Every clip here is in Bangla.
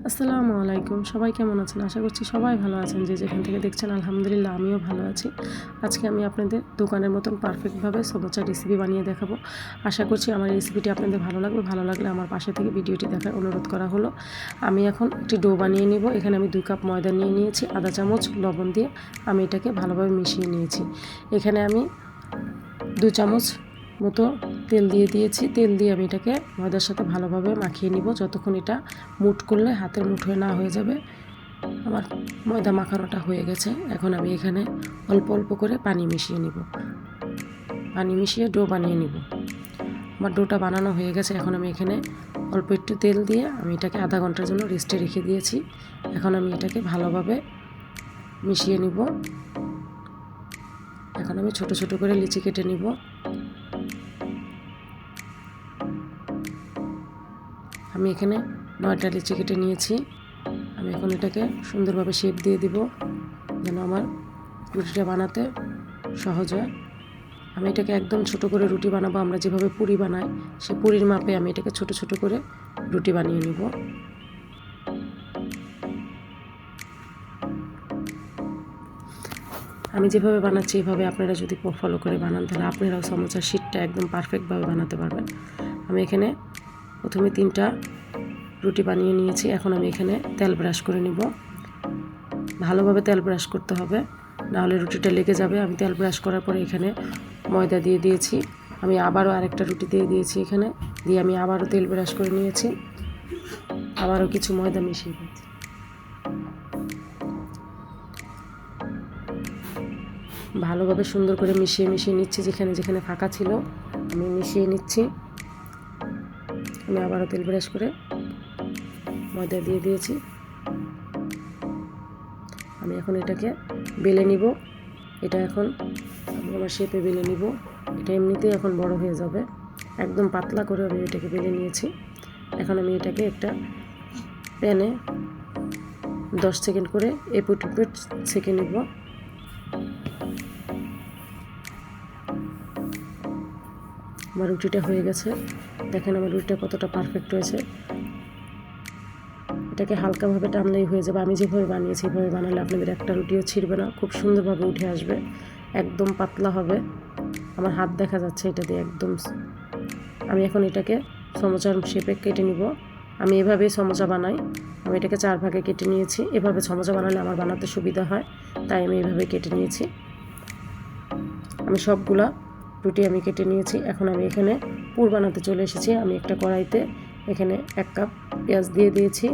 আসসালামু আলাইকুম। সবাই কেমন আছেন? আশা করছি সবাই ভালো আছেন। যে যেখান থেকে দেখছেন আলহামদুলিল্লাহ আমিও ভালো আছি। আজকে আমি আপনাদের দোকানের মতন পারফেক্টভাবে সমোসার রেসিপি বানিয়ে দেখাবো। আশা করছি আমার রেসিপিটি আপনাদের ভালো লাগবে। ভালো লাগলে আমার পাশে থেকে ভিডিওটি দেখার অনুরোধ করা হলো। আমি এখন একটি ডো বানিয়ে নিব। এখানে আমি 2 কাপ ময়দা নিয়ে নিয়েছি, আধা চামচ লবণ দিয়ে আমি এটাকে ভালোভাবে মিশিয়ে নিয়েছি। এখানে আমি 2 চামচ মতো তেল দিয়ে দিয়েছি। তেল দিয়ে আমি এটাকে ময়দার সাথে ভালোভাবে মাখিয়ে নিব যতক্ষণ এটা মুঠ করলে হাতের মুঠোয় না হয়ে যাবে। আমার ময়দা মাখানোটা হয়ে গেছে। এখন আমি এখানে অল্প অল্প করে পানি মিশিয়ে নিব। পানি মিশিয়ে ডো বানিয়ে নিব। আমার ডোটা বানানো হয়ে গেছে। এখন আমি এখানে অল্প একটু তেল দিয়ে আমি এটাকে আধা ঘন্টার জন্য রেস্টে রেখে দিয়েছি। এখন আমি এটাকে ভালোভাবে মিশিয়ে নিব। এখন আমি ছোট ছোট করে লিচি কেটে নিব। আমি এখানে 9টা লিচি কেটে নিয়েছি। আমি এখন এটাকে সুন্দরভাবে শেপ দিয়ে দিব যেন আমার রুটিটা বানাতে সহজ হয়। আমি এটাকে একদম ছোট করে রুটি বানাবো। আমরা যেভাবে পুরি বানাই সে পুরির মাপে আমি এটাকে ছোট ছোট করে রুটি বানিয়ে নিব। আমি যেভাবে বানাচ্ছি এভাবে আপনারা যদি ফলো করে বানান তাহলে আপনারাও সমোসার শীটটা একদম পারফেক্টভাবে বানাতে পারবেন। আমি এখানে প্রথমে 3টা রুটি বানিয়ে নিয়েছি। এখন আমি এখানে তেল ব্রাশ করে নিব। ভালোভাবে তেল ব্রাশ করতে হবে, নাহলে রুটিটা লেগে যাবে। আমি তেল ব্রাশ করার পরে এখানে ময়দা দিয়ে দিয়েছি। আমি আবারও আরেকটা রুটি দিয়ে দিয়েছি। এখানে দিয়ে আমি আবারও তেল ব্রাশ করে নিয়েছি। আবারও কিছু ময়দা মিশিয়ে দিয়েছি। ভালোভাবে সুন্দর করে মিশিয়ে নিচ্ছি। যেখানে যেখানে ফাঁকা ছিল আমি মিশিয়ে নিচ্ছি। আমি আবারও তেল ব্রাশ করে ময়দা দিয়ে দিয়েছি। আমি এখন এটাকে বেলে নিব। এটা এখন আমি আমার শেপে বেলে নিব। এটা এমনিতেই এখন বড় হয়ে যাবে। একদম পাতলা করে আমি এটাকে বেলে নিয়েছি। এখন আমি এটাকে একটা প্যানে 10 সেকেন্ড করে এপিট ওপিট সেঁকে নিব। আমার রুটিটা হয়ে গেছে। দেখেন আমার রুটিটা কতটা পারফেক্ট হয়েছে। এটাকে হালকাভাবে টানলেই হয়ে যাবে। আমি যেভাবে বানিয়েছি এভাবে বানালে আপনাদের একটা রুটিও ছিঁড়বে না, খুব সুন্দরভাবে উঠে আসবে। একদম পাতলা হবে। আমার হাত দেখা যাচ্ছে এটা দিয়ে একদম। আমি এখন এটাকে সমোসার শেপে কেটে নিব। আমি এভাবেই সমোসা বানাই। আমি এটাকে 4 ভাগে কেটে নিয়েছি। এভাবে সমোসা বানালে আমার বানাতে সুবিধা হয়, তাই আমি এভাবে কেটে নিয়েছি। আমি সবগুলা রুটি আমি কেটে নিয়েছি। এখন আমি এখানে পুর বানাতে চলে এসেছি। আমি একটা কড়াইতে এখানে 1 কাপ পেঁয়াজ দিয়ে দিয়েছি।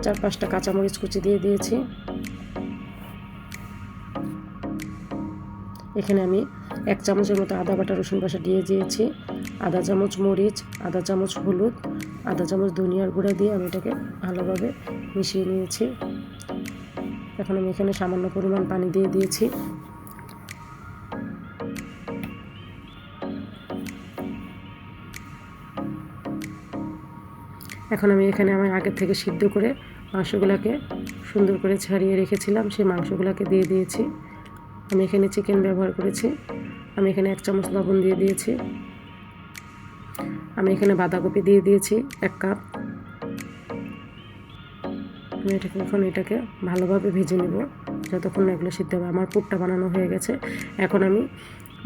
4-5টা কাঁচামরিচ কুচি দিয়ে দিয়েছি। এখানে আমি 1 চামচের মতো আদা বাটা রসুন বাটা দিয়ে দিয়েছি। আধা চামচ মরিচ, আধা চামচ হলুদ, আধা চামচ ধনিয়ার গুঁড়া দিয়ে আমি এটাকে ভালোভাবে মিশিয়ে নিয়েছি। এখন আমি এখানে সামান্য পরিমাণ পানি দিয়ে দিয়েছি। এখন আমি এখানে আমার আগের থেকে সিদ্ধ করে মাংসগুলোকে সুন্দর করে ছাড়িয়ে রেখেছিলাম, সেই মাংসগুলোকে দিয়ে দিয়েছি। আমি এখানে চিকেন ব্যবহার করেছি। আমি এখানে 1 চামচ লবণ দিয়ে দিয়েছি। আমি এখানে বাঁধাকপি দিয়ে দিয়েছি 1 কাপ। আমি এটাকে ভালোভাবে ভেজে নেব যতক্ষণ না এগুলো সিদ্ধ হবে। আমার পুরটা বানানো হয়ে গেছে। এখন আমি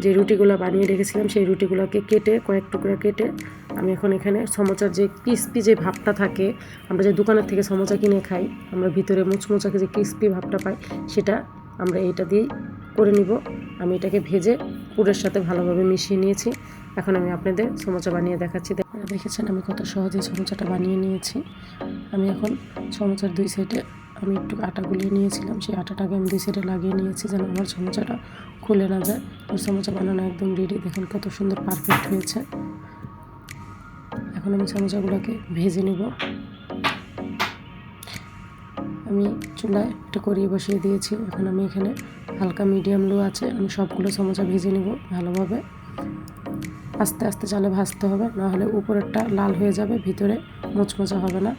যে রুটিগুলো বানিয়ে রেখেছিলাম সেই রুটিগুলোকে কেটে কয়েক টুকরা কেটে আমি এখন এখানে সমোসার যে ক্রিস্পি যে ভাবটা থাকে, আমরা যে দোকানের থেকে সমোসা কিনে খাই, আমরা ভিতরে মুচমুচাকে যে ক্রিস্পি ভাবটা পাই সেটা আমরা এটা দিয়েই করে নিব। আমি এটাকে ভেজে পুরের সাথে ভালোভাবে মিশিয়ে নিয়েছি। এখন আমি আপনাদের সমোসা বানিয়ে দেখাচ্ছি। দেখেছেন আমি কত সহজে সমোসাটা বানিয়ে নিয়েছি। আমি এখন সমোসার 2 সাইডে আমি একটু আটা গুলিয়ে নিয়েছিলাম, সেই আটাটাকে আমি 2 সাইডে লাগিয়ে নিয়েছি যেন আমার সমোসাটা খুলে না যায়। আমার সমোসা বানানো একদম রেডি। দেখেন কত সুন্দর পারফেক্ট হয়েছে। এখন আমি সমোসাগুলোকে ভেজে নেব। আমি চুলায় একটা কড়িয়ে বসিয়ে দিয়েছি। এখন আমি এখানে হালকা মিডিয়াম লো আছে আমি সবগুলো সমোসা ভেজে নেব ভালোভাবে। আস্তে আস্তে চালে ভাজতে হবে, নাহলে উপরেরটা লাল হয়ে যাবে, ভিতরে মোচমোচা হবে না।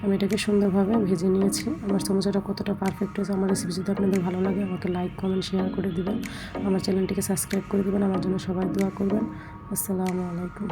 আমি এটাকে সুন্দরভাবে ভেজে নিয়েছি। আমার সমোসাটা কতটা পারফেক্ট হয়েছে। আমার রেসিপি যদি আপনাদের ভালো লাগে আমাকে লাইক কমেন্ট শেয়ার করে দেবেন। আমার চ্যানেলটিকে সাবস্ক্রাইব করে দেবেন। আমার জন্য সবাই দোয়া করবেন। আসসালামু আলাইকুম।